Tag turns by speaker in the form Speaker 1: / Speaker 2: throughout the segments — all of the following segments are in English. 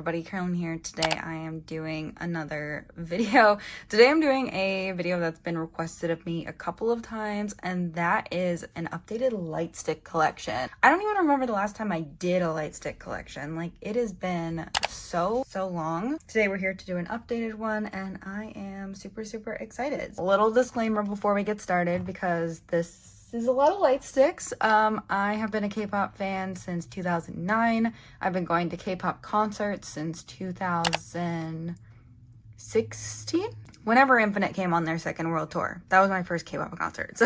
Speaker 1: everybody, Carolyn here. Today I am doing another video. Today I'm doing a video that's been requested of me a couple of times, and that is an updated Lightstick collection. I don't even remember the last time I did a Lightstick collection. Like, it has been so long. Today we're here to do an updated one, and I am super excited. A little disclaimer before we get started, because this is a lot of Lightsticks. I have been a K-pop fan since 2009. I've been going to K-pop concerts since 2016. Whenever Infinite came on their second world tour. That was my first K-pop concert.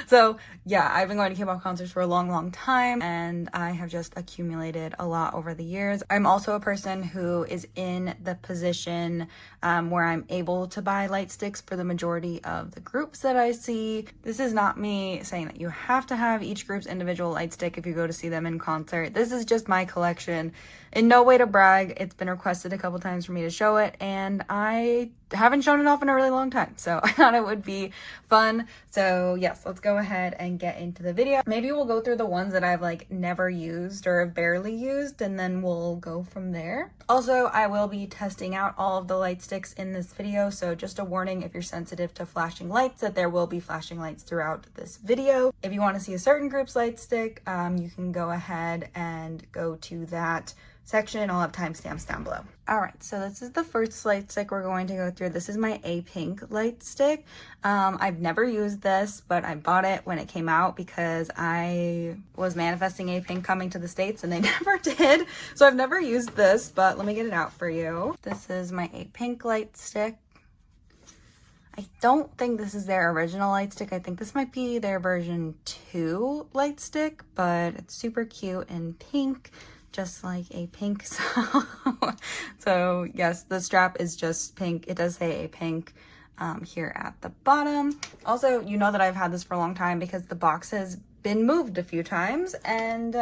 Speaker 1: So yeah, I've been going to K-pop concerts for a long time, and I have just accumulated a lot over the years. I'm also a person who is in the position where I'm able to buy Lightsticks for the majority of the groups that I see. This is not me saying that you have to have each group's individual Lightstick if you go to see them in concert. This is just my collection. In no way to brag. It's been requested a couple times for me to show it, and I haven't shown it off in a really long time, so I thought it would be fun. So yes, let's go ahead and get into the video. Maybe we'll go through the ones that I've like never used or barely used, and then we'll go from there. Also, I will be testing out all of the Lightsticks in this video, so just a warning if you're sensitive to flashing lights, that there will be flashing lights throughout this video. If you want to see a certain group's Lightstick, you can go ahead and go to that section. I'll have timestamps down below. Alright, so this is the first Lightstick we're going to go through. This is my APINK Lightstick. I've never used this, but I bought it when it came out because I was manifesting APINK coming to the States and they never did. So I've never used this, but let me get it out for you. This is my APINK Lightstick. I don't think this is their original Lightstick. I think this might be their version 2 Lightstick, but it's super cute in pink, just like APINK. So yes, the strap is just pink. It does say APINK here at the bottom. Also, you know that I've had this for a long time because the box has been moved a few times, and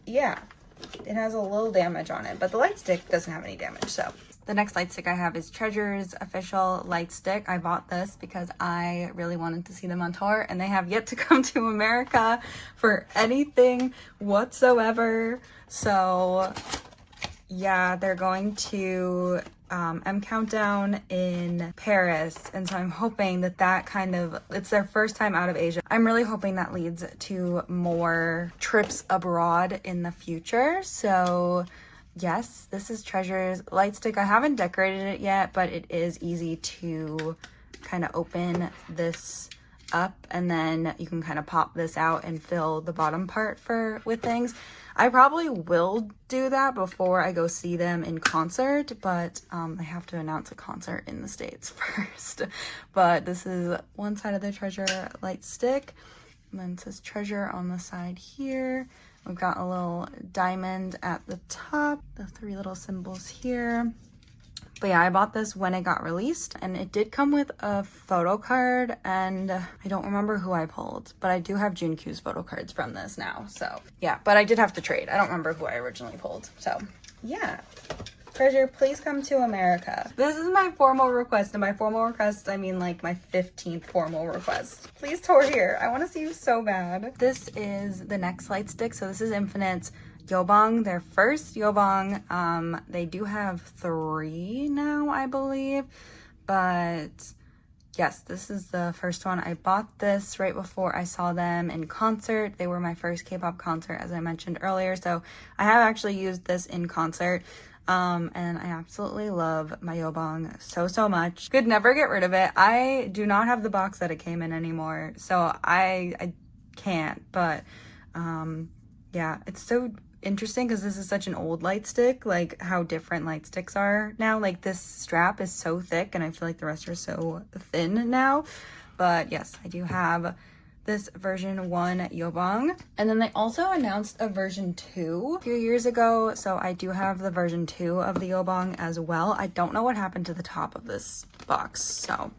Speaker 1: yeah, it has a little damage on it, but the Lightstick doesn't have any damage. So the next Lightstick I have is Treasure's official Lightstick. I bought this because I really wanted to see them on tour, and they have yet to come to America for anything whatsoever. So yeah, they're going to M Countdown in Paris, and so I'm hoping that it's their first time out of Asia. I'm really hoping that leads to more trips abroad in the future. So yes, this is Treasure's Lightstick. I haven't decorated it yet, but it is easy to kind of open this up, and then you can kind of pop this out and fill the bottom part with things. I probably will do that before I go see them in concert, but I have to announce a concert in the States first. But this is one side of the Treasure Lightstick, and then it says Treasure on the side here. We've got a little diamond at the top, the 3 little symbols here. But yeah, I bought this when it got released, and it did come with a photo card, and I don't remember who I pulled, but I do have Junkyu's photo cards from this now. So yeah, but I did have to trade. I don't remember who I originally pulled. So yeah, Treasure, please come to America. This is my formal request, and by formal request, I mean like my 15th formal request. Please tour here. I want to see you so bad. This is the next Lightstick. So this is Infinite's Yobong, their first Yobong. They do have 3 now, I believe, but yes, this is the first one. I bought this right before I saw them in concert. They were my first K-pop concert, as I mentioned earlier, so I have actually used this in concert. And I absolutely love my Yobong so much. Could never get rid of it. I do not have the box that it came in anymore, so I can't, but yeah, it's so interesting because this is such an old Lightstick, like how different Lightsticks are now. Like, this strap is so thick, and I feel like the rest are so thin now. But yes, I do have this version 1 Yobong, and then they also announced a version 2 a few years ago, so I do have the version 2 of the Yobong as well. I don't know what happened to the top of this box, so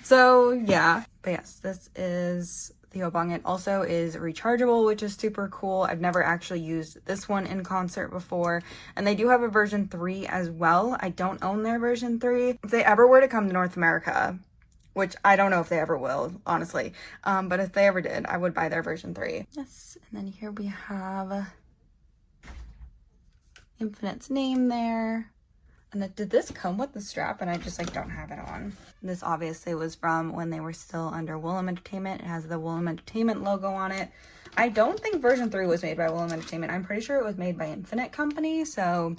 Speaker 1: so yeah. But yes, this is the Yobong. It also is rechargeable, which is super cool. I've never actually used this one in concert before, and they do have a version 3 as well. I don't own their version 3. If they ever were to come to North America, which I don't know if they ever will, honestly, but if they ever did, I would buy their version 3. Yes, and then here we have Infinite's name there. And then, did this come with the strap? And I just like don't have it on. This obviously was from when they were still under Willem Entertainment. It has the Willem Entertainment logo on it. I don't think version 3 was made by Willem Entertainment. I'm pretty sure it was made by Infinite Company. So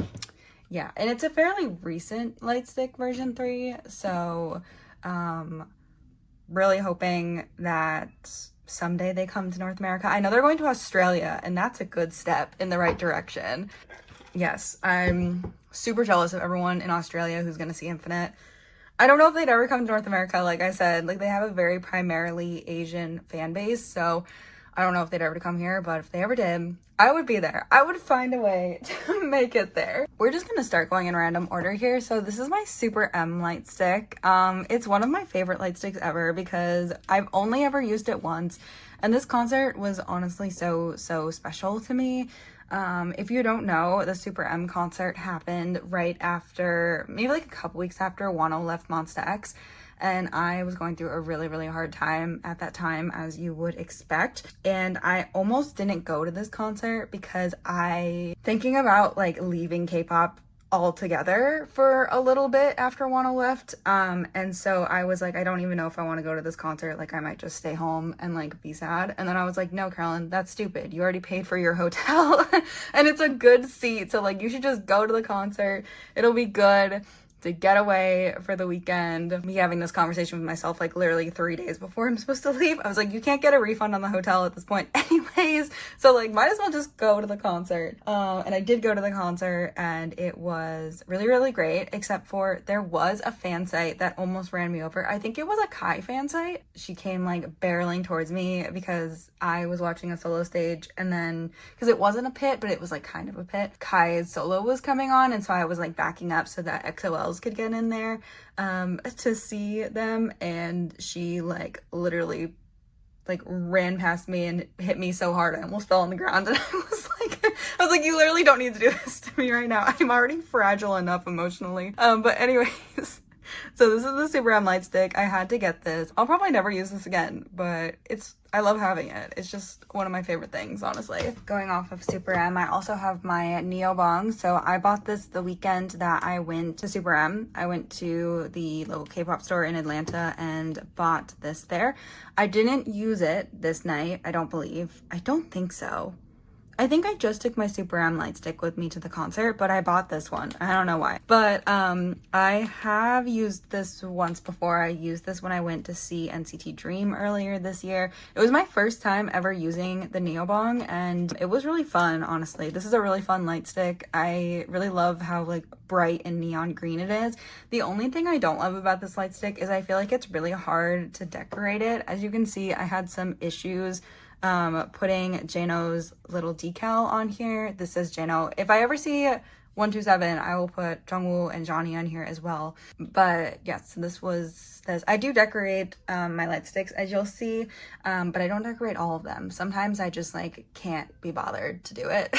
Speaker 1: yeah, and it's a fairly recent Lightstick version 3. So really hoping that someday they come to North America. I know they're going to Australia, and that's a good step in the right direction. Yes, I'm super jealous of everyone in Australia who's going to see Infinite. I don't know if they'd ever come to North America. Like I said, like they have a very primarily Asian fan base, so I don't know if they'd ever come here, but if they ever did, I would be there. I would find a way to make it there. We're just gonna start going in random order here. So this is my SuperM light stick. It's one of my favorite light sticks ever because I've only ever used it once, and this concert was honestly so special to me. If you don't know, the SuperM concert happened right after, maybe like a couple weeks after Wonho left Monsta X. And I was going through a really hard time at that time, as you would expect. And I almost didn't go to this concert because thinking about like leaving K-pop altogether for a little bit after Wonho left. And so I was like, I don't even know if I want to go to this concert. Like I might just stay home and like be sad. And then I was like, no, Carolyn, that's stupid. You already paid for your hotel and it's a good seat. So like you should just go to the concert. It'll be good to get away for the weekend. Me having this conversation with myself like literally 3 days before I'm supposed to leave. I was like, you can't get a refund on the hotel at this point anyways, so like might as well just go to the concert. And I did go to the concert, and it was really great, except for there was a fan site that almost ran me over. I think it was a Kai fan site. She came like barreling towards me because I was watching a solo stage, and then because it wasn't a pit but it was like kind of a pit, Kai's solo was coming on, and so I was like backing up so that XOL could get in there to see them, and she like literally like ran past me and hit me so hard I almost fell on the ground. And I was like, you literally don't need to do this to me right now. I'm already fragile enough emotionally. But anyways, so this is the SuperM light stick. I had to get this. I'll probably never use this again, but I love having it. It's just one of my favorite things, honestly. Going off of SuperM, I also have my Neobong. So I bought this the weekend that I went to SuperM. I went to the local K-pop store in Atlanta and bought this there. I didn't use it this night, I don't believe. I don't think so. I think I just took my SuperM light stick with me to the concert, but I bought this one. I don't know why. But I have used this once before. I used this when I went to see NCT Dream earlier this year. It was my first time ever using the Neobong, and it was really fun, honestly. This is a really fun light stick. I really love how like bright and neon green it is. The only thing I don't love about this light stick is I feel like it's really hard to decorate it. As you can see, I had some issues putting Jano's little decal on here. This says Jano. If I ever see 127, I will put Jungwoo and Johnny on here as well. But yes, this was this. I do decorate my light sticks, as you'll see, but I don't decorate all of them. Sometimes I just like can't be bothered to do it.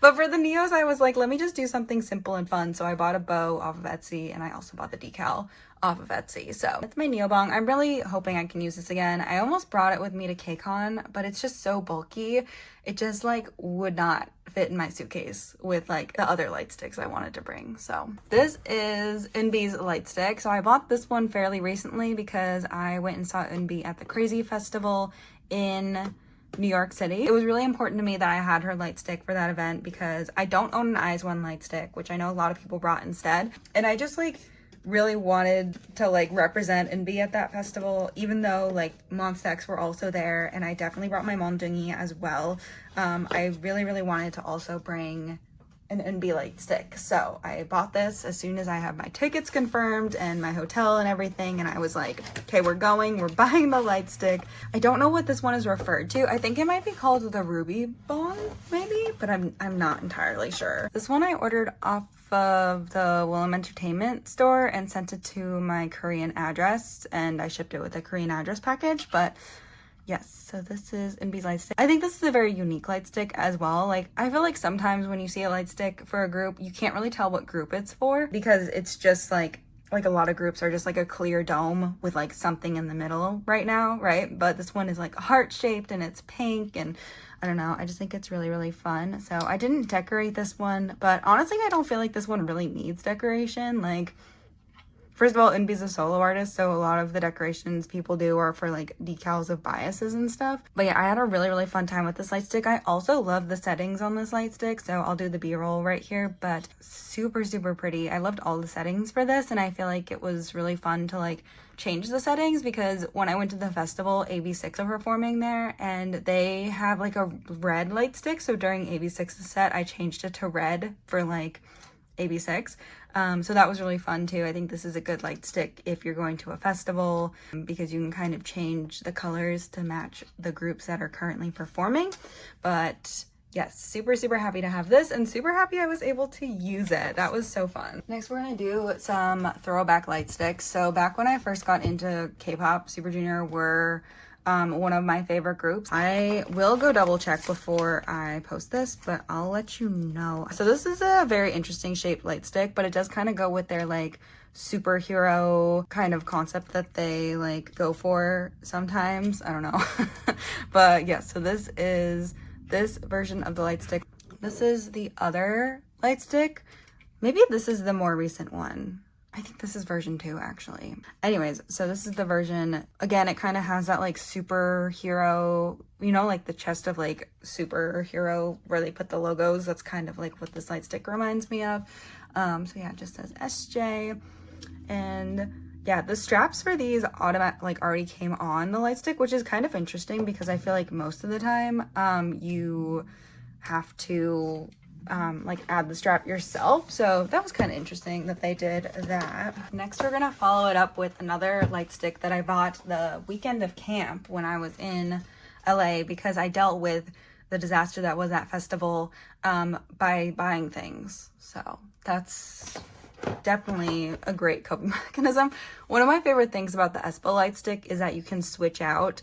Speaker 1: But for the Neos, I was like, let me just do something simple and fun. So I bought a bow off of Etsy, and I also bought the decal off of Etsy. So that's my Neobong. I'm really hoping I can use this again. I almost brought it with me to KCON, but it's just so bulky. It just like would not fit in my suitcase with like the other light sticks I wanted to bring. So this is Eunbi's light stick. So I bought this one fairly recently because I went and saw Eunbi at the Crazy Festival in New York City. It was really important to me that I had her light stick for that event because I don't own an ATEEZ light stick, which I know a lot of people brought instead. And I just like really wanted to like represent and be at that festival, even though like Monsta X were also there, and I definitely brought my Mondungi as well. I really wanted to also bring an Eunbi light stick, so I bought this as soon as I had my tickets confirmed and my hotel and everything, and I was like, okay, we're buying the light stick. I don't know what this one is referred to. I think it might be called the Ruby Bong maybe, but I'm not entirely sure. This one I ordered off of the Willem Entertainment store and sent it to my Korean address, and I shipped it with a Korean address package. But yes, so this is Eunbi's light stick. I think this is a very unique light stick as well. Like I feel like sometimes when you see a light stick for a group, you can't really tell what group it's for because it's just like like a lot of groups are just like a clear dome with like something in the middle right now, right? But this one is like heart shaped and it's pink, and I don't know, I just think it's really, really fun. So I didn't decorate this one, but honestly, I don't feel like this one really needs decoration. Like, first of all, Eunbi's a solo artist, so a lot of the decorations people do are for like decals of biases and stuff. But yeah, I had a really, really fun time with this light stick. I also love the settings on this light stick, so I'll do the B-roll right here, but super, super pretty. I loved all the settings for this, and I feel like it was really fun to like change the settings, because when I went to the festival, AB6 are performing there, and they have like a red light stick. So during AB6's set, I changed it to red for like AB6. So that was really fun too. I think this is a good light stick if you're going to a festival, because you can kind of change the colors to match the groups that are currently performing. But yes, super, super happy to have this, and super happy I was able to use it. That was so fun. Next, we're gonna do some throwback light sticks. So back when I first got into K-pop, Super Junior were one of my favorite groups. I will go double check before I post this, but I'll let you know. So this is a very interesting shaped light stick, but it does kind of go with their like superhero kind of concept that they like go for sometimes. I don't know. But yeah, so this is this version of the light stick. This is the other light stick. Maybe this is the more recent one. I think this is version 2 actually. Anyways, so this is the version. Again, it kind of has that like superhero, you know, like the chest of like superhero where they put the logos. That's kind of like what this light stick reminds me of. So yeah, it just says SJ. And yeah, the straps for these already came on the light stick, which is kind of interesting because I feel like most of the time you have to like add the strap yourself. So that was kind of interesting that they did that. Next, we're gonna follow it up with another light stick that I bought the weekend of camp when I was in LA, because I dealt with the disaster that was that festival by buying things. So that's definitely a great coping mechanism. One of my favorite things about the Aespa light stick is that you can switch out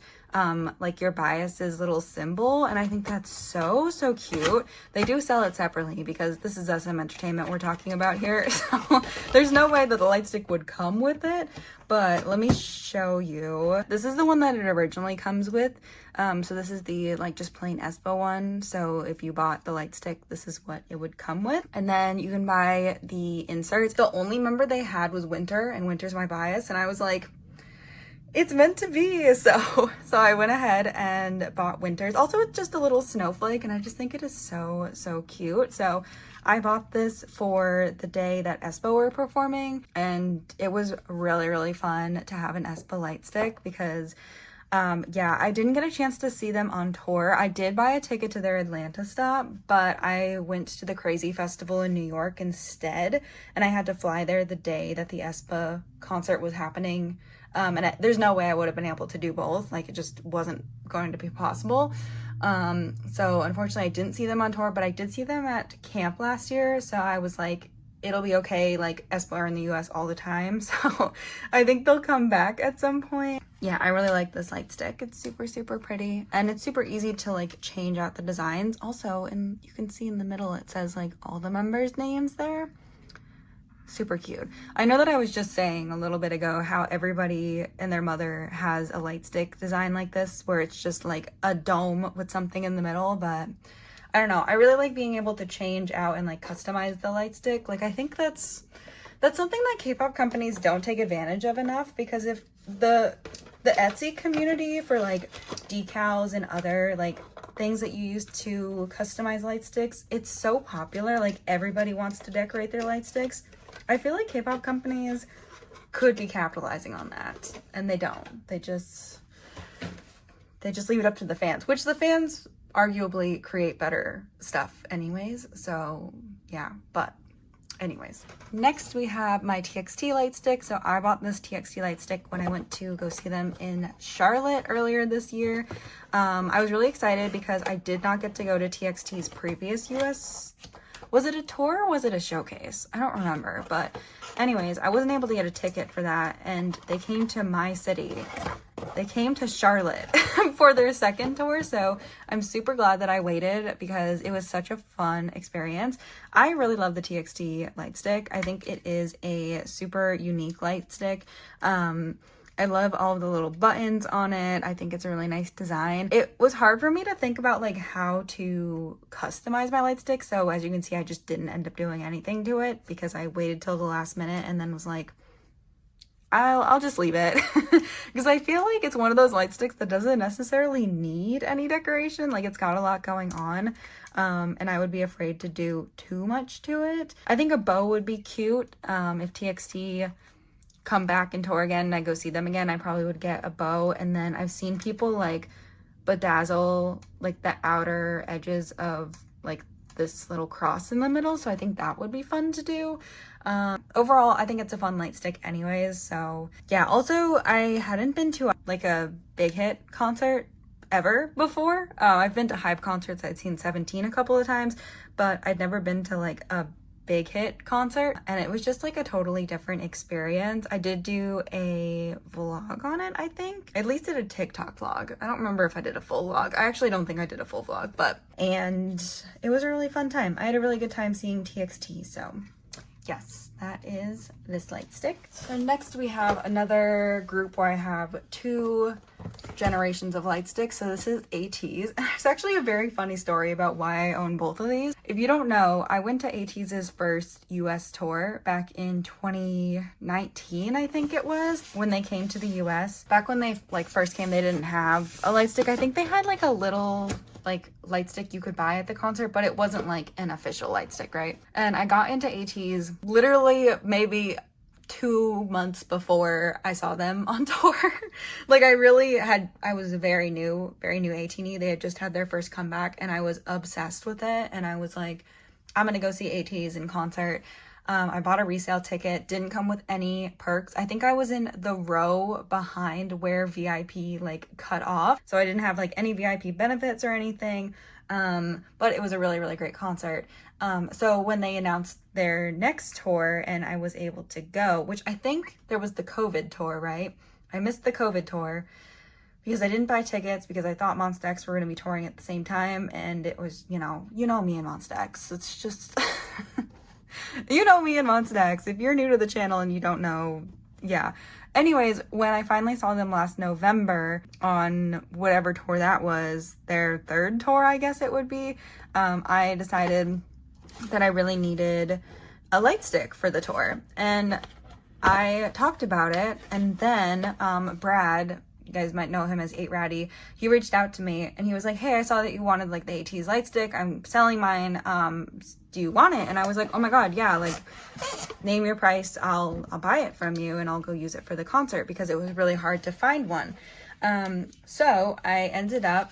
Speaker 1: like your bias's little symbol, and I think that's so, so cute. They do sell it separately because this is SM Entertainment we're talking about here, so there's no way that the light stick would come with it, but let me show you. This is the one that it originally comes with. So this is the like just plain Aespa one. So if you bought the light stick, this is what it would come with. And then you can buy the inserts. The only member they had was Winter, and Winter's my bias, and I was like, it's meant to be. So I went ahead and bought Winter's. Also, it's just a little snowflake, and I just think it is so, so cute. So I bought this for the day that Aespa were performing, and it was really, really fun to have an Aespa light stick because yeah, I didn't get a chance to see them on tour. I did buy a ticket to their Atlanta stop, but I went to the Crazy Festival in New York instead, and I had to fly there the day that the Aespa concert was happening. And there's no way I would have been able to do both. Like, it just wasn't going to be possible. So unfortunately I didn't see them on tour, but I did see them at camp last year. So I was like, it'll be okay. Like, Aespa are in the US all the time. So I think they'll come back at some point. Yeah, I really like this light stick. It's super, super pretty, and it's super easy to like change out the designs. Also, and you can see in the middle, it says like all the members' names there. Super cute. I know that I was just saying a little bit ago how everybody and their mother has a light stick design like this, where it's just like a dome with something in the middle, but I don't know. I really like being able to change out and like customize the light stick. Like, I think that's something that K-pop companies don't take advantage of enough, because if the Etsy community for like decals and other like things that you use to customize light sticks, it's so popular. Like, everybody wants to decorate their light sticks. I feel like K-pop companies could be capitalizing on that, and they don't. They just leave it up to the fans, which the fans arguably create better stuff anyways. So yeah, but anyways, next we have my TXT light stick. So I bought this TXT light stick when I went to go see them in Charlotte earlier this year. I was really excited because I did not get to go to TXT's previous US. Was it a tour or was it a showcase? I don't remember, but anyways, I wasn't able to get a ticket for that, and they came to my city they came to Charlotte for their second tour, so I'm super glad that I waited because it was such a fun experience. I really love the TXT Lightstick. I think it is a super unique Lightstick. I love all of the little buttons on it. I think it's a really nice design. It was hard for me to think about like how to customize my light stick. So as you can see, I just didn't end up doing anything to it because I waited till the last minute and then was like, I'll just leave it. Because I feel like it's one of those light sticks that doesn't necessarily need any decoration. Like it's got a lot going on. And I would be afraid to do too much to it. I think a bow would be cute. If TXT come back and tour again and I go see them again, I probably would get a bow. And then I've seen people like bedazzle like the outer edges of like this little cross in the middle, so I think that would be fun to do. Overall, I think it's a fun light stick anyways, so yeah. Also, I hadn't been to like a big hit concert ever before. I've been to Hype concerts. I'd seen 17 a couple of times, but I'd never been to like a big hit concert, and it was just like a totally different experience. I did do a vlog on it, I think. I at least did a TikTok vlog. I don't remember if I did a full vlog. I actually don't think I did a full vlog, and it was a really fun time. I had a really good time seeing TXT, so yes, that is this light stick. So next we have another group where I have two generations of light sticks. So this is ATEEZ. There's actually a very funny story about why I own both of these. If you don't know, I went to ATEEZ's first US tour back in 2019, I think it was, when they came to the US. Back when they like first came, they didn't have a light stick. I think they had like a little like light stick you could buy at the concert, but it wasn't like an official light stick, right? And I got into ATEEZ literally maybe 2 months before I saw them on tour. Like I was very new 18E. They had just had their first comeback and I was obsessed with it. And I was like, I'm gonna go see ATEEZ in concert. I bought a resale ticket, didn't come with any perks. I think I was in the row behind where VIP like cut off. So I didn't have like any VIP benefits or anything. But it was a really, really great concert. So when they announced their next tour and I was able to go, which I think there was the COVID tour, right? I missed the COVID tour because I didn't buy tickets because I thought Monsta X were going to be touring at the same time. And it was, you know me and Monsta X. It's just, you know me and Monsta X. If you're new to the channel and you don't know, yeah. Anyways, when I finally saw them last November on whatever tour that was, their third tour, I guess it would be, I decided that I really needed a light stick for the tour. And I talked about it, and then Brad, you guys might know him as 8Ratty, he reached out to me and he was like, hey, I saw that you wanted like the ATEEZ light stick. I'm selling mine. Do you want it? And I was like, oh my god, yeah, like name your price, I'll buy it from you and I'll go use it for the concert, because it was really hard to find one. So I ended up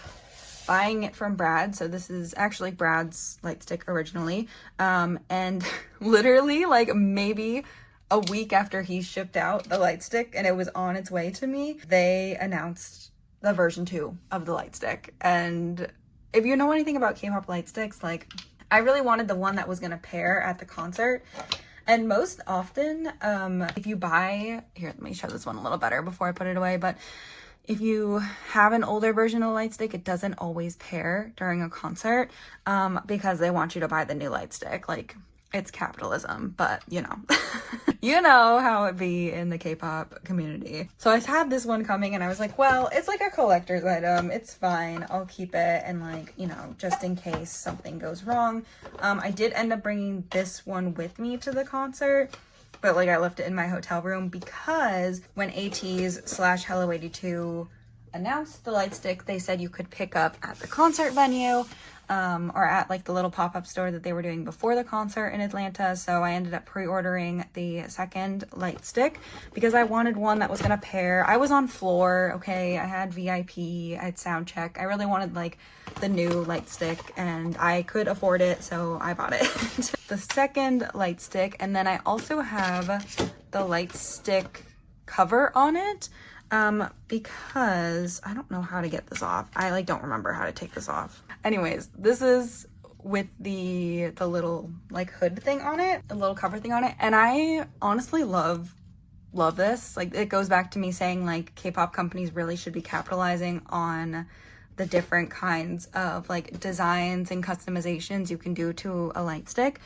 Speaker 1: buying it from Brad. So this is actually Brad's light stick originally. And literally like maybe a week after he shipped out the light stick and it was on its way to me, they announced the version 2 of the light stick. And if you know anything about Kpop light sticks, like I really wanted the one that was going to pair at the concert. And most often, if you buy, here, let me show this one a little better before I put it away, but if you have an older version of the light stick, it doesn't always pair during a concert, because they want you to buy the new light stick. Like, it's capitalism, but you know, you know how it be in the K-pop community. So I had this one coming and I was like, well, it's like a collector's item. It's fine. I'll keep it. And like, you know, just in case something goes wrong. I did end up bringing this one with me to the concert, but like I left it in my hotel room because when ATEEZ / Hello 82 announced the light stick, they said you could pick up at the concert venue, or at like the little pop-up store that they were doing before the concert in Atlanta. So I ended up pre-ordering the second light stick because I wanted one that was gonna pair. I was on floor, okay, I had VIP, I had sound check. I really wanted like the new light stick and I could afford it, so I bought it. The second light stick, and then I also have the light stick cover on it, because I don't know how to get this off. I like don't remember how to take this off. Anyways, this is with the little like hood thing on it, the little cover thing on it, and I honestly love love this. Like, it goes back to me saying like K-pop companies really should be capitalizing on the different kinds of like designs and customizations you can do to a light stick.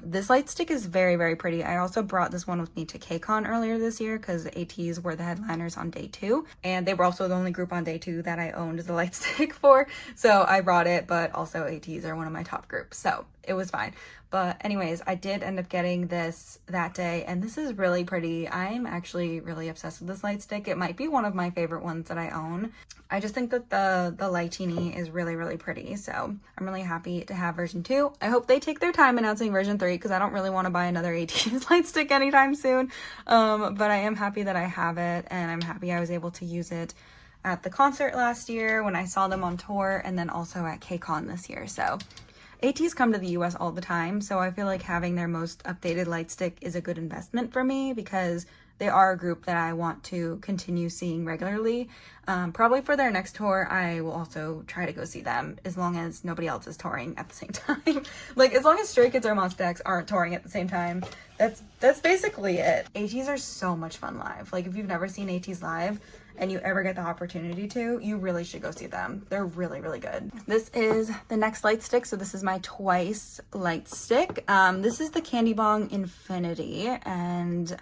Speaker 1: This light stick is very, very pretty. I also brought this one with me to KCON earlier this year because ATEEZ were the headliners on day 2, and they were also the only group on day 2 that I owned the light stick for, so I brought it. But also ATEEZ are one of my top groups, so it was fine. But anyways, I did end up getting this that day, and this is really pretty. I'm actually really obsessed with this light stick. It might be one of my favorite ones that I own. I just think that the lightini is really, really pretty, so I'm really happy to have version 2. I hope they take their time announcing version 3 because I don't really want to buy another ATEEZ light stick anytime soon. But I am happy that I have it, and I'm happy I was able to use it at the concert last year when I saw them on tour, and then also at KCON this year. So ATEEZ come to the US all the time, so I feel like having their most updated light stick is a good investment for me because they are a group that I want to continue seeing regularly. Probably for their next tour, I will also try to go see them as long as nobody else is touring at the same time. Like, as long as Stray Kids or Monsta X aren't touring at the same time, that's basically it. ATEEZ are so much fun live. Like, if you've never seen ATEEZ live and you ever get the opportunity to, you really should go see them. They're really, really good. This is the next light stick. So this is my Twice light stick. This is the Candy Bong Infinity, and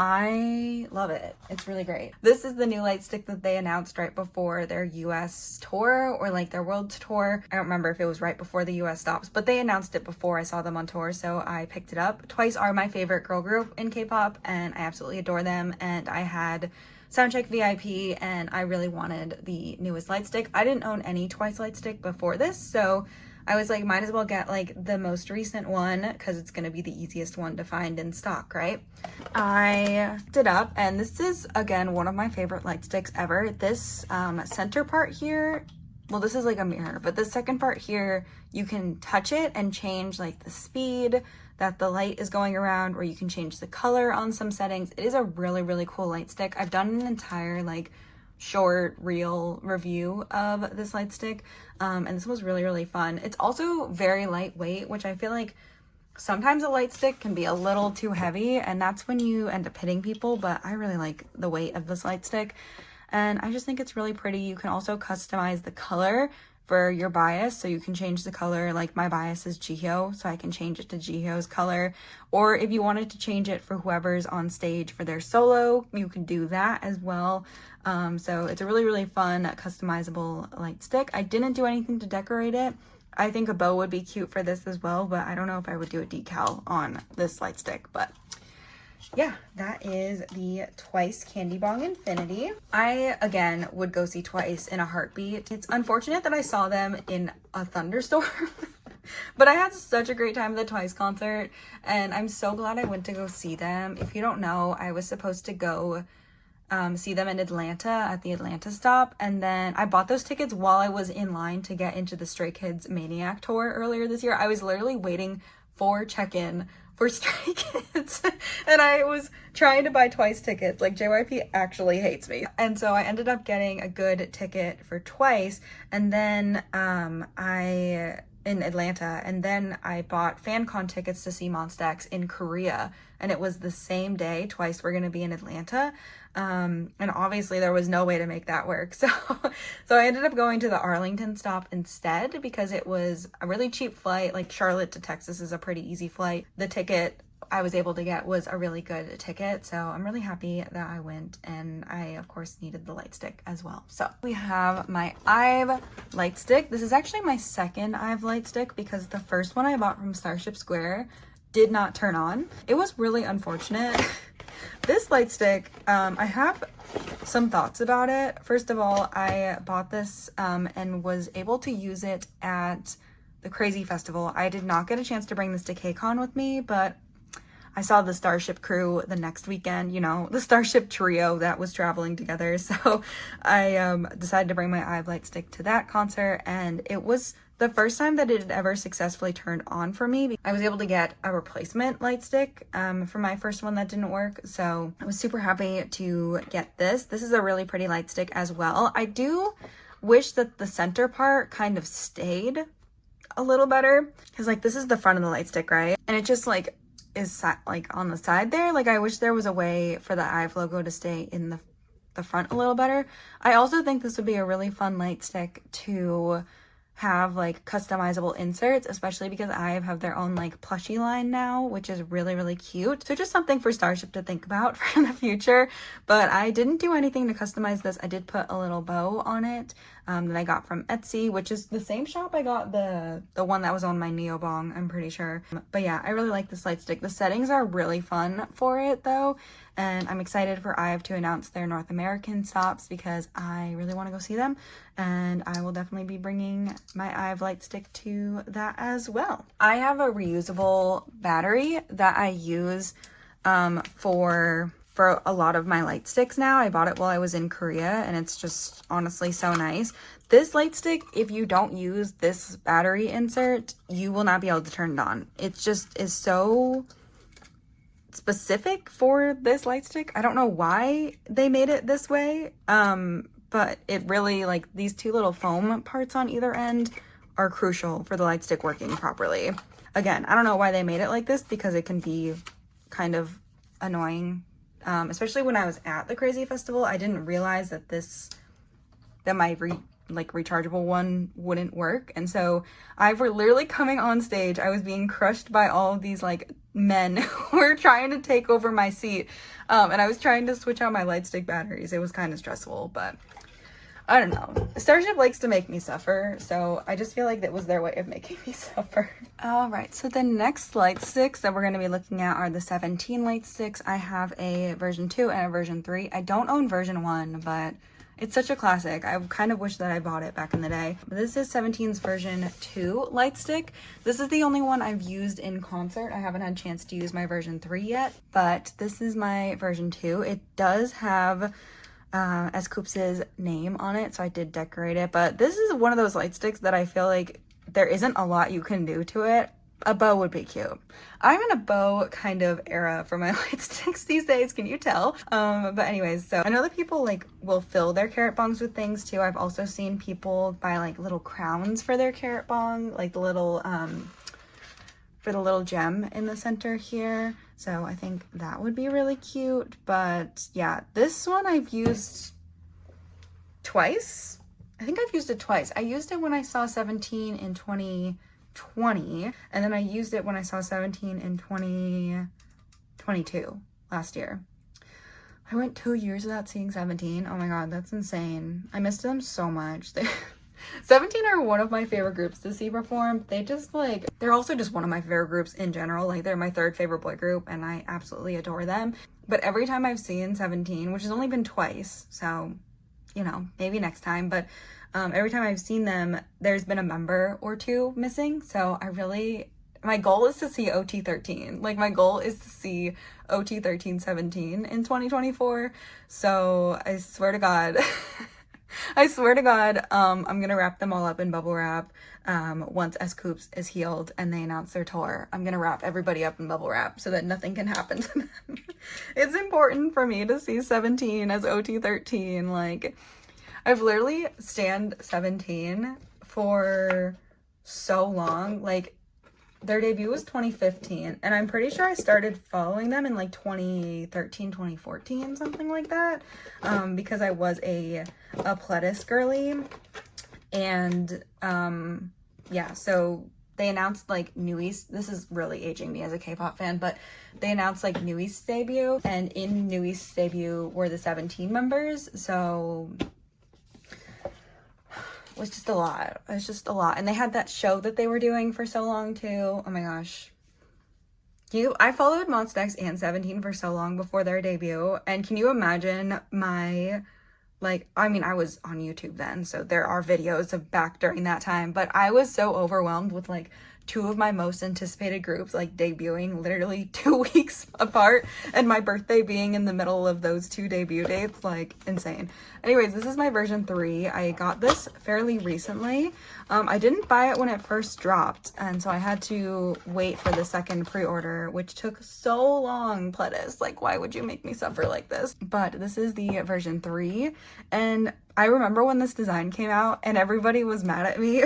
Speaker 1: I love it. It's really great. This is the new light stick that they announced right before their US tour, or like their world tour. I don't remember if it was right before the US stops, but they announced it before I saw them on tour, so I picked it up. Twice are my favorite girl group in K-pop, and I absolutely adore them, and I had Soundcheck VIP, and I really wanted the newest light stick. I didn't own any Twice light stick before this, so I was like, might as well get like the most recent one because it's gonna be the easiest one to find in stock, right? I picked it up, and this is, again, one of my favorite light sticks ever. This center part here, well, this is like a mirror, but the second part here, you can touch it and change like the speed that the light is going around, or you can change the color on some settings. It is a really, really cool light stick. I've done an entire like short reel review of this light stick, and this was really, really fun. It's also very lightweight, which I feel like sometimes a light stick can be a little too heavy, and that's when you end up hitting people, but I really like the weight of this light stick, and I just think it's really pretty. You can also customize the color for your bias, so you can change the color. Like, my bias is Jihyo, so I can change it to Jihyo's color, or if you wanted to change it for whoever's on stage for their solo, you can do that as well. So it's a really, really fun customizable light stick. I didn't do anything to decorate it. I think a bow would be cute for this as well, but I don't know if I would do a decal on this light stick. But yeah, that is the Twice Candy Bong Infinity. I, again, would go see Twice in a heartbeat. It's unfortunate that I saw them in a thunderstorm, but I had such a great time at the Twice concert, and I'm so glad I went to go see them. If you don't know, I was supposed to go see them in Atlanta at the Atlanta stop, and then I bought those tickets while I was in line to get into the Stray Kids Maniac tour earlier this year. I was literally waiting for check-in for Stray Kids, and I was trying to buy Twice tickets. Like, JYP actually hates me, and so I ended up getting a good ticket for Twice, and then in Atlanta, and then I bought FanCon tickets to see Monsta X in Korea, and it was the same day Twice were going to be in Atlanta, and obviously there was no way to make that work, so I ended up going to the Arlington stop instead because it was a really cheap flight. Like, Charlotte to Texas is a pretty easy flight. The ticket I was able to get was a really good ticket, so I'm really happy that I went, and I of course needed the light stick as well. So we have my IVE light stick. This is actually my second IVE light stick because the first one I bought from Starship Square did not turn on. It was really unfortunate. This light stick, I have some thoughts about it. First of all, I bought this and was able to use it at the Crazy Festival. I did not get a chance to bring this to KCON with me, but I saw the Starship crew the next weekend, you know, the Starship trio that was traveling together. So I decided to bring my IVE light stick to that concert, and it was the first time that it had ever successfully turned on for me. I was able to get a replacement light stick for my first one that didn't work, so I was super happy to get this. This is a really pretty light stick as well. I do wish that the center part kind of stayed a little better, because like, this is the front of the light stick, right? And it just like, is like on the side there. Like I wish there was a way for the IVE logo to stay in the front a little better. I also think this would be a really fun light stick to have like customizable inserts, especially because IVE have their own like plushie line now, which is really, really cute. So just something for Starship to think about for the future. But I didn't do anything to customize this. I did put a little bow on it that I got from Etsy, which is the same shop I got the one that was on my Neobong, I'm pretty sure. But yeah, I really like this light stick. The settings are really fun for it though, and I'm excited for IVE to announce their North American stops because I really want to go see them, and I will definitely be bringing my IVE light stick to that as well. I have a reusable battery that I use for a lot of my light sticks now. I bought it while I was in Korea, and it's just honestly so nice. This light stick, if you don't use this battery insert, you will not be able to turn it on. It just is so specific for this light stick. I don't know why they made it this way, but it really, like, these two little foam parts on either end are crucial for the light stick working properly. Again, I don't know why they made it like this because it can be kind of annoying. Especially when I was at the Crazy Festival, I didn't realize that my rechargeable one wouldn't work. And so I were literally coming on stage, I was being crushed by all of these like men who were trying to take over my seat. And I was trying to switch out my light stick batteries. It was kind of stressful, but I don't know. Starship likes to make me suffer, so I just feel like that was their way of making me suffer. All right, so the next light sticks that we're going to be looking at are the 17 light sticks. I have a version 2 and a version 3. I don't own version 1, but it's such a classic. I kind of wish that I bought it back in the day. This is 17's version 2 light stick. This is the only one I've used in concert. I haven't had a chance to use my version 3 yet, but this is my version 2. It does have Kpop's name on it, so I did decorate it, but this is one of those light sticks that I feel like there isn't a lot you can do to it. A bow would be cute. I'm in a bow kind of era for my light sticks these days, can you tell? But anyways, so I know that people like will fill their carrot bongs with things too. I've also seen people buy like little crowns for their carrot bong, like the little for the little gem in the center here. So I think that would be really cute. But yeah, this one I've used twice. I think I've used it twice. I used it when I saw 17 in 2020, and then I used it when I saw 17 in 2022 last year. I went 2 years without seeing 17. Oh my god, that's insane. I missed them so much. 17 are one of my favorite groups to see perform. They just like, they're also just one of my favorite groups in general. Like they're my third favorite boy group and I absolutely adore them. But every time I've seen 17, which has only been twice, so you know, maybe next time, but every time I've seen them, there's been a member or two missing. So my goal is to see OT13. Like my goal is to see OT13 17 in 2024. So I swear to God, I'm gonna wrap them all up in bubble wrap once Kpop is healed and they announce their tour. I'm gonna wrap everybody up in bubble wrap so that nothing can happen to them. It's important for me to see 17 as OT13. Like, I've literally stanned 17 for so long. Like, their debut was 2015, and I'm pretty sure I started following them in like 2013, 2014, something like that, because I was a Pledis girly, and yeah, so they announced like New East. This is really aging me as a K-pop fan, but they announced like New East's debut, and in New East's debut were the 17 members, so was just a lot. It was just a lot. And they had that show that they were doing for so long too. Oh my gosh. I followed Monsta X and 17 for so long before their debut. And can you imagine my, like, I mean, I was on YouTube then, so there are videos of back during that time, but I was so overwhelmed with like two of my most anticipated groups like debuting literally 2 weeks apart, and my birthday being in the middle of those two debut dates. Like, insane. Anyways, this is my version 3. I got this fairly recently. I didn't buy it when it first dropped, and so I had to wait for the second pre-order, which took so long. Pledis, like, why would you make me suffer like this? But this is the version 3, and I remember when this design came out and everybody was mad at me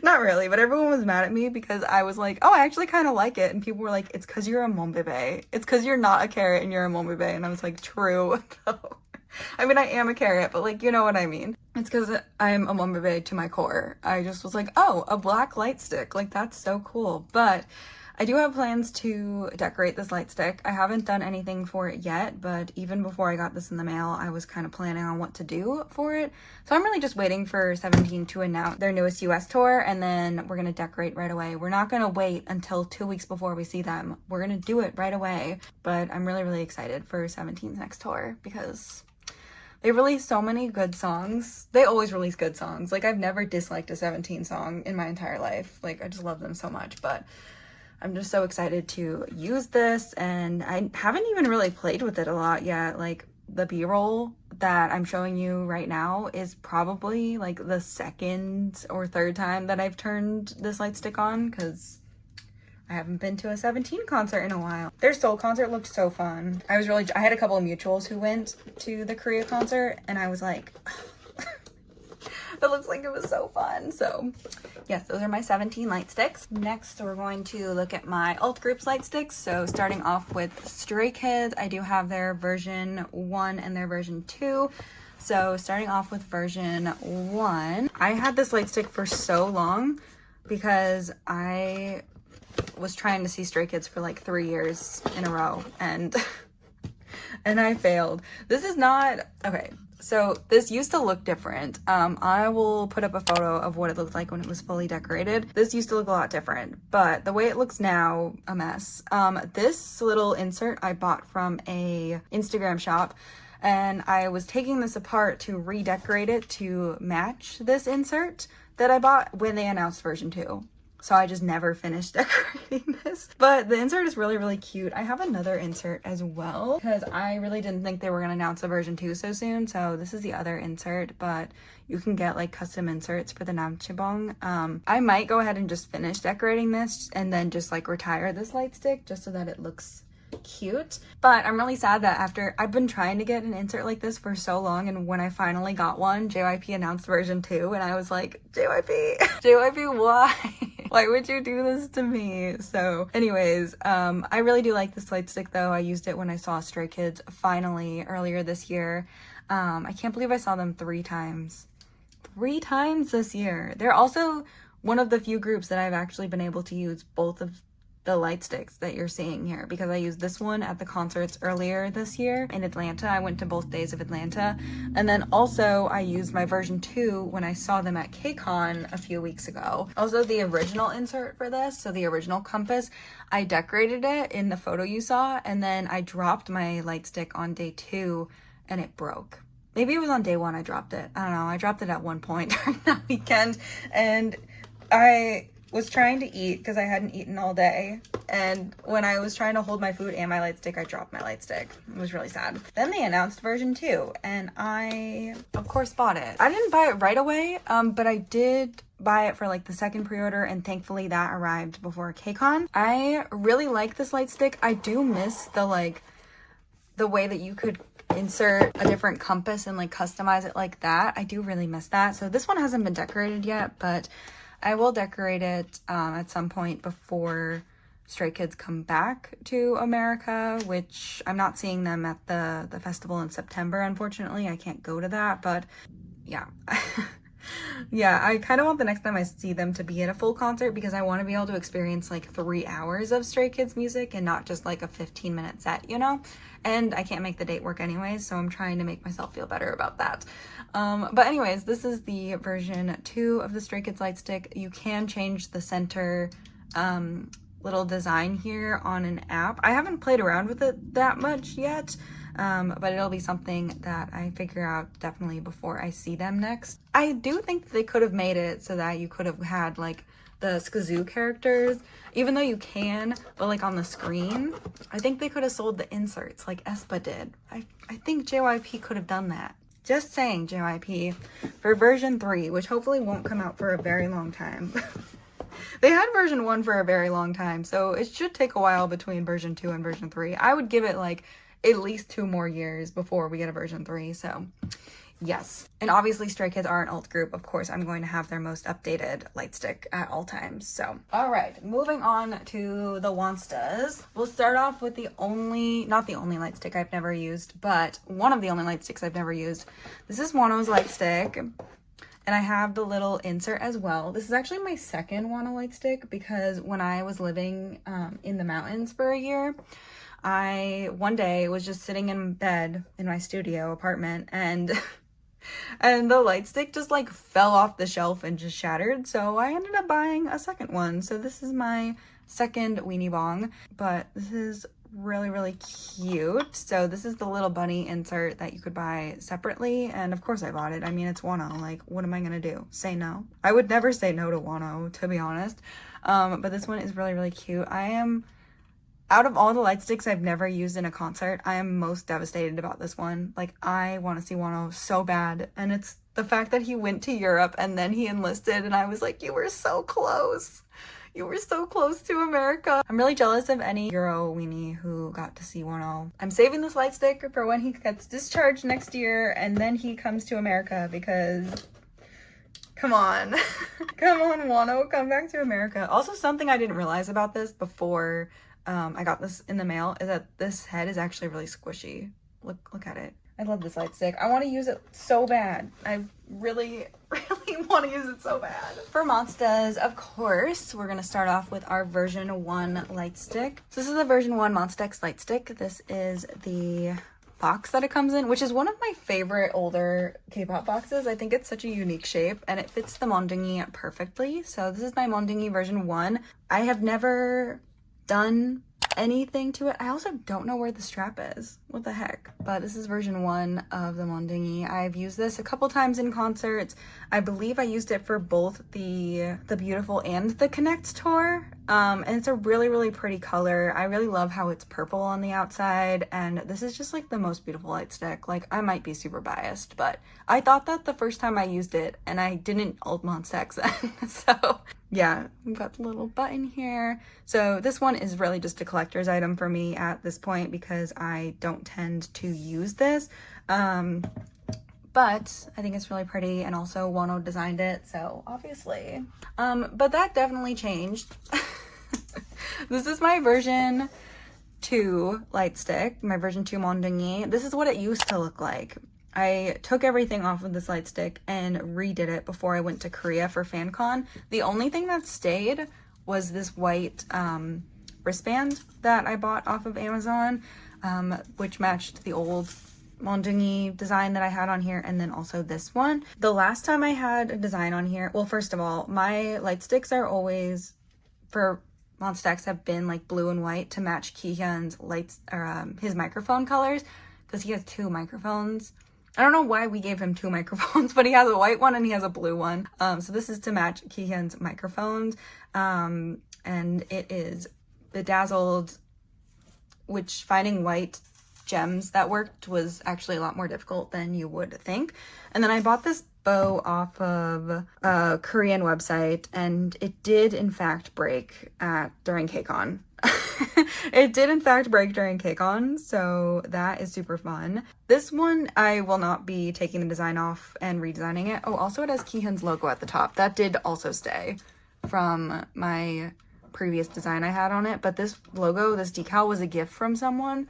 Speaker 1: Not really, but everyone was mad at me because I was like, oh, I actually kind of like it. And people were like, it's because you're a Monbebe. It's because you're not a carrot and you're a Monbebe. And I was like, true. I mean, I am a carrot, but like, you know what I mean. It's because I'm a Monbebe to my core. I just was like, oh, a black light stick. Like, that's so cool. But I do have plans to decorate this light stick. I haven't done anything for it yet, but even before I got this in the mail, I was kind of planning on what to do for it. So I'm really just waiting for 17 to announce their newest US tour, and then we're gonna decorate right away. We're not gonna wait until 2 weeks before we see them. We're gonna do it right away. But I'm really, really excited for 17's next tour because they release so many good songs. They always release good songs. Like, I've never disliked a 17 song in my entire life. Like, I just love them so much, but I'm just so excited to use this, and I haven't even really played with it a lot yet. Like, the B-roll that I'm showing you right now is probably like the second or third time that I've turned this light stick on because I haven't been to a 17 concert in a while. Their Seoul concert looked so fun. I had a couple of mutuals who went to the Korea concert, and I was like, it looks like it was so fun. So yes, those are my 17 light sticks. Next, we're going to look at my alt groups light sticks. So starting off with Stray Kids, I do have their version 1 and their version 2. So starting off with version 1, I had this light stick for so long because I was trying to see Stray Kids for like 3 years in a row, and I failed. This is not okay. So this used to look different. I will put up a photo of what it looked like when it was fully decorated. This used to look a lot different, but the way it looks now, a mess. This little insert I bought from a Instagram shop, and I was taking this apart to redecorate it to match this insert that I bought when they announced version 2. So I just never finished decorating this. But the insert is really, really cute. I have another insert as well because I really didn't think they were going to announce a version 2 so soon. So this is the other insert, but you can get like custom inserts for the namchibong. I might go ahead and just finish decorating this and then just like retire this light stick just so that it looks cute. But I'm really sad that after I've been trying to get an insert like this for so long, and when I finally got one, JYP announced version 2, and I was like, JYP, why? Why would you do this to me? So anyways, I really do like this light stick though. I used it when I saw Stray Kids finally earlier this year. I can't believe I saw them 3 times. 3 times this year. They're also one of the few groups that I've actually been able to use both of the light sticks that you're seeing here, because I used this one at the concerts earlier this year in Atlanta. I went to both days of Atlanta, and then also I used my version 2 when I saw them at KCON a few weeks ago. Also, the original insert for this, so the original compass, I decorated it in the photo you saw, and then I dropped my light stick on day 2 and it broke. Maybe it was on day 1 I dropped it. I don't know. I dropped it at one point during that weekend, and I was trying to eat because I hadn't eaten all day, and when I was trying to hold my food and my light stick, I dropped my light stick. It was really sad. Then they announced version 2, and I of course bought it. I didn't buy it right away, but I did buy it for like the second pre-order, and thankfully that arrived before KCON. I really like this light stick. I do miss the way that you could insert a different compass and like customize it like that. I do really miss that. So this one hasn't been decorated yet, but I will decorate it at some point before Stray Kids come back to America, which I'm not seeing them at the festival in September, unfortunately. I can't go to that, but yeah. Yeah, I kind of want the next time I see them to be at a full concert because I want to be able to experience like 3 hours of Stray Kids music and not just like a 15-minute set, you know? And I can't make the date work anyways, so I'm trying to make myself feel better about that. But anyways, this is the version 2 of the Stray Kids light stick. You can change the center little design here on an app. I haven't played around with it that much yet, but it'll be something that I figure out definitely before I see them next. I do think they could have made it so that you could have had like the Skazoo characters, even though you can, but like on the screen, I think they could have sold the inserts like Aespa did. I think JYP could have done that. Just saying, JYP, for version 3, which hopefully won't come out for a very long time. They had version 1 for a very long time, so it should take a while between version 2 and version 3. I would give it like at least 2 more years before we get a version 3, so Yes. And obviously Stray Kids are an alt group. Of course, I'm going to have their most updated Lightstick at all times. So, all right, moving on to the Wonstas. We'll start off with not the only Lightstick I've never used, but one of the only Lightsticks I've never used. This is Wonho's Lightstick. And I have the little insert as well. This is actually my second Wonho Lightstick because when I was living in the mountains for a year, I one day was just sitting in bed in my studio apartment and the Lightstick just like fell off the shelf and just shattered. So I ended up buying a second one. So this is my second weenie bong, but this is really, really cute. So this is the little bunny insert that you could buy separately. And of course I bought it. I mean, it's Wonho. Like, what am I going to do? Say no? I would never say no to Wonho, to be honest. But this one is really, really cute. Out of all the Lightsticks I've never used in a concert, I am most devastated about this one. Like, I want to see Wonho so bad. And it's the fact that he went to Europe and then he enlisted and I was like, you were so close. You were so close to America. I'm really jealous of any Euro weenie who got to see Wonho. I'm saving this Lightstick for when he gets discharged next year and then he comes to America because... Come on. Come on, Wonho. Come back to America. Also, something I didn't realize about this before... I got this in the mail, is that this head is actually really squishy. Look at it. I love this Lightstick. I want to use it so bad. I really, really want to use it so bad. For Monstas, of course, we're going to start off with our version 1 Lightstick. So this is the version 1 Monsta X Lightstick. This is the box that it comes in, which is one of my favorite older K-pop boxes. I think it's such a unique shape and it fits the Mondingi perfectly. So this is my Mondingi version 1. I have never done anything to it. I also don't know where the strap is. What the heck? But this is version 1 of the Mondingi. I've used this a couple times in concerts. I believe I used it for both the Beautiful and the Connect tour. And it's a really, really pretty color. I really love how it's purple on the outside. And this is just like the most beautiful Lightstick. Like, I might be super biased, but I thought that the first time I used it and I didn't old Monsta X then. So yeah, we've got the little button here. So this one is really just a collector's item for me at this point because I don't tend to use this. But I think it's really pretty and also Wonho designed it, so obviously. But that definitely changed. This is my version 2 Lightstick, my version 2 Mondingi. This is what it used to look like. I took everything off of this Lightstick and redid it before I went to Korea for FanCon. The only thing that stayed was this white wristband that I bought off of Amazon, which matched the old Mondingi design that I had on here, and then also this one. The last time I had a design on here, well, first of all, my Lightsticks are always, for Monsta X, have been like blue and white to match Kihyun's lights, or his microphone colors, because he has 2 microphones. I don't know why we gave him 2 microphones, but he has a white one and he has a blue one. So this is to match Kihyun's microphones, and it is bedazzled, which finding white gems that worked was actually a lot more difficult than you would think. And then I bought this bow off of a Korean website, and it did in fact break during KCON. It did in fact break during KCON, so that is super fun. This one I will not be taking the design off and redesigning it. Oh, also it has Kihyun's logo at the top. That did also stay from my previous design I had on it, but this logo, this decal, was a gift from someone.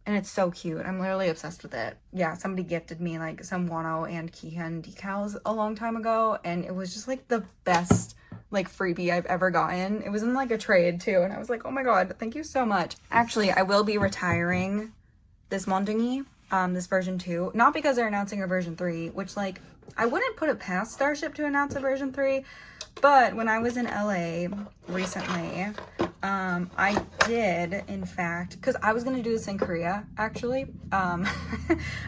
Speaker 1: And it's so cute. I'm literally obsessed with it. Yeah, somebody gifted me like some Wonho and Kihyun decals a long time ago. And it was just like the best like freebie I've ever gotten. It was in like a trade too. And I was like, oh my God, thank you so much. Actually, I will be retiring this Mondingi, this version 2. Not because they're announcing a version 3, which like, I wouldn't put it past Starship to announce a version 3. But when I was in LA recently, I did, in fact, because I was going to do this in Korea, actually. I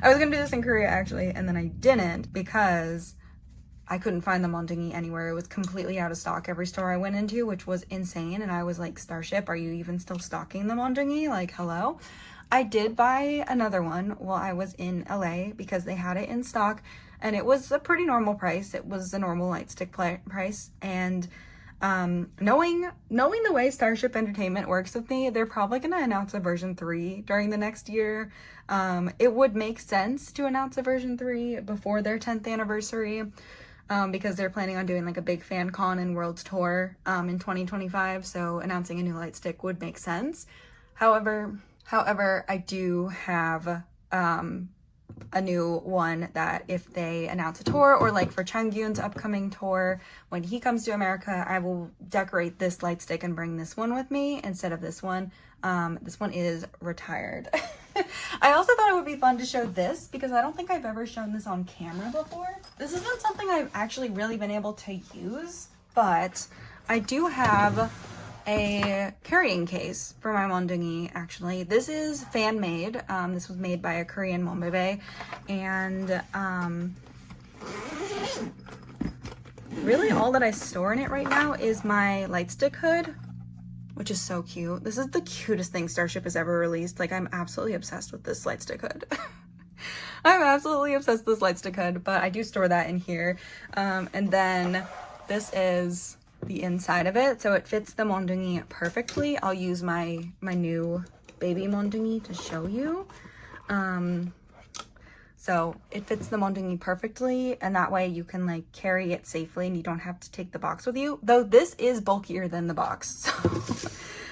Speaker 1: was going to do this in Korea, actually, and then I didn't because I couldn't find the Mondingi anywhere. It was completely out of stock every store I went into, which was insane. And I was like, Starship, are you even still stocking the Mondingi? Like, hello? I did buy another one while I was in LA because they had it in stock. And it was a pretty normal price. It was a normal Lightstick price. And Knowing the way Starship Entertainment works with me, they're probably gonna announce a version 3 during the next year. It would make sense to announce a version 3 before their 10th anniversary, because they're planning on doing like a big fan con and world tour in 2025, so announcing a new Lightstick would make sense. However, I do have a new one that if they announce a tour, or like for Changyun's upcoming tour, when he comes to America, I will decorate this Lightstick and bring this one with me instead of this one. This one is retired. I also thought it would be fun to show this because I don't think I've ever shown this on camera before. This isn't something I've actually really been able to use, but I do have a carrying case for my Mondungi, actually. This is fan made. This was made by a Korean monbebe, and really all that I store in it right now is my Lightstick hood, which is so cute. This is the cutest thing Starship has ever released. Like, I'm absolutely obsessed with this Lightstick hood. I'm absolutely obsessed with this Lightstick hood, but I do store that in here. And then this is the inside of it, so it fits the Mondungi perfectly. I'll use my new baby Mondungi to show you. So it fits the Mondungi perfectly, and that way you can like carry it safely and you don't have to take the box with you, though this is bulkier than the box.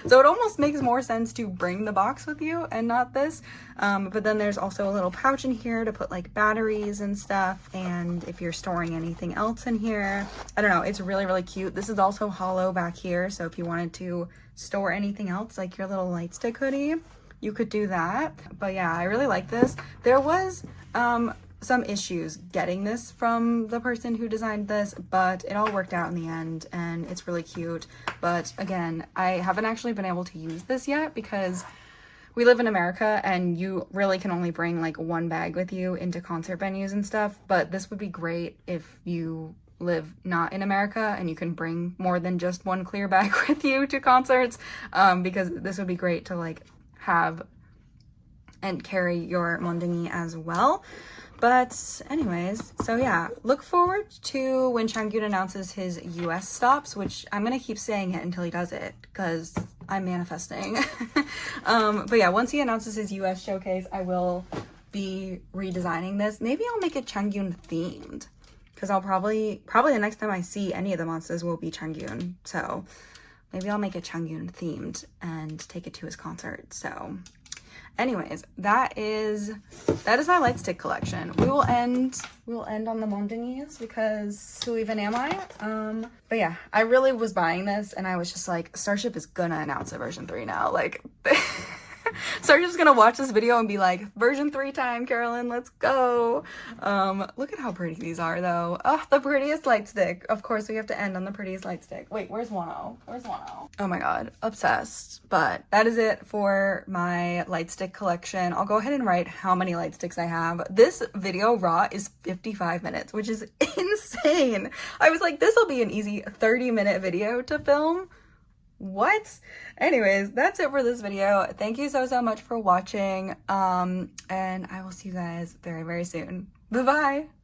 Speaker 1: So it almost makes more sense to bring the box with you and not this. But then there's also a little pouch in here to put like batteries and stuff, and if you're storing anything else in here. I don't know, it's really, really cute. This is also hollow back here, so if you wanted to store anything else, like your little Lightstick hoodie, you could do that. But yeah, I really like this. There was some issues getting this from the person who designed this, but it all worked out in the end, and it's really cute. But again, I haven't actually been able to use this yet because we live in America and you really can only bring like one bag with you into concert venues and stuff. But this would be great if you live not in America and you can bring more than just one clear bag with you to concerts, because this would be great to like have and carry your Mondungi as well. But anyways, so yeah, look forward to when Changyun announces his US stops, which I'm gonna keep saying it until he does it because I'm manifesting. But yeah, once he announces his US showcase, I will be redesigning this. Maybe I'll make it Changyun themed, because I'll probably the next time I see any of the monsters will be Changyun. So maybe I'll make it Changyun themed and take it to his concert. So anyways, that is my Lightstick collection. We will end on the Mondungis because who even am I? But yeah, I really was buying this and I was just like, Starship is gonna announce a version 3 now. Like Starship's gonna watch this video and be like, version 3 time, Carolyn, let's go. Look at how pretty these are though. Oh, the prettiest Lightstick. Of course, we have to end on the prettiest Lightstick. Wait, where's Wonho? Oh my god, obsessed. But that is it for my Lightstick collection. I'll go ahead and write how many Lightsticks I have. This video raw is 55 minutes, which is insane. I was like, this will be an easy 30-minute video to film. What? Anyways, that's it for this video. Thank you so much for watching, and I will see you guys very, very soon. Bye bye.